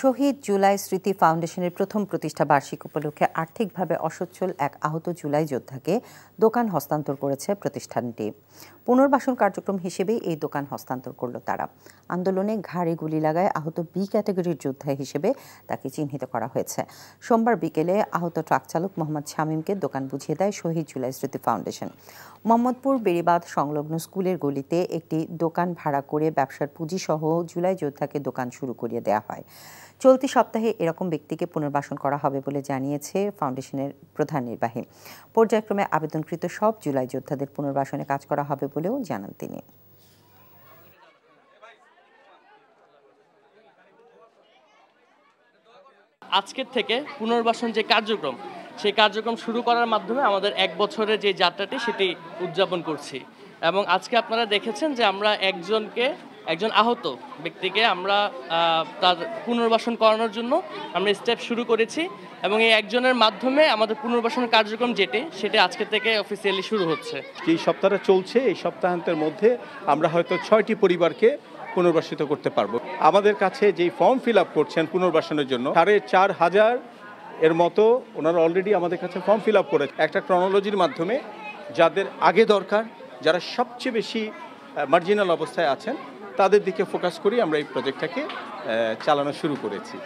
শহীদ জুলাই স্মৃতি ফাউন্ডেশনের প্রথম প্রতিষ্ঠা বার্ষিক উপলক্ষে আর্থিকভাবে অসচ্ছল এক আহত জুলাই যোদ্ধাকে দোকান হস্তান্তর করেছে প্রতিষ্ঠানটি। পুনর্বাসন কার্যক্রম হিসেবেই এই দোকান হস্তান্তর করল তারা। আন্দোলনে ঘাড়ে গুলি লাগায় আহত বি ক্যাটাগরির যোদ্ধা হিসেবে তাকে চিহ্নিত করা হয়েছে। সোমবার বিকেলে আহত ট্রাক চালক মোহাম্মদ শামীমকে দোকান বুঝিয়ে দেয় শহীদ জুলাই স্মৃতি ফাউন্ডেশন। মোহাম্মদপুর বেড়িবাঁধ সংলগ্ন স্কুলের গলিতে একটি দোকান ভাড়া করে ব্যবসার পুঁজিসহ জুলাই যোদ্ধাকে দোকান শুরু করিয়ে দেওয়া হয়। চলতি সপ্তাহে এরকম ব্যক্তিকে পুনর্বাসন করা হবে বলে জানিয়েছে ফাউন্ডেশনের প্রধান নির্বাহী। পর্যায়ক্রমে আবেদনকৃত সব জুলাই যোদ্ধাদের পুনর্বাসনে কাজ করা হবে বলেও জানান তিনি। আজকের থেকে পুনর্বাসন যে কার্যক্রম, সেই কার্যক্রম শুরু করার মাধ্যমে আমাদের 1 বছরের যে যাত্রাটি সেটি উদযাপন করছি। এবং আজকে আপনারা দেখেছেন যে আমরা একজন আহত ব্যক্তিকে আমরা তার পুনর্বাসন করানোর জন্য আমরা স্টেপ শুরু করেছি এবং এই একজনের মাধ্যমে আমাদের পুনর্বাসন কার্যক্রম সেটা আজকে থেকে অফিসিয়ালি শুরু হচ্ছে। এই সপ্তাহটা চলছে, এই সপ্তাহান্তের মধ্যে আমরা হয়তো 6টি পরিবারকে পুনর্বাসিত করতে পারবো। আমাদের কাছে যেই ফর্ম ফিল আপ করছেন পুনর্বাসনের জন্য 4,500 এর মতো ওনারা অলরেডি আমাদের কাছে ফর্ম ফিল আপ করেছে। একটা ক্রনোলজির মাধ্যমে যাদের আগে দরকার, যারা সবচেয়ে বেশি মার্জিনাল অবস্থায় আছেন, তাদের দিকে ফোকাস করি আমরা এই প্রজেক্টটাকে চালানো শুরু করেছি।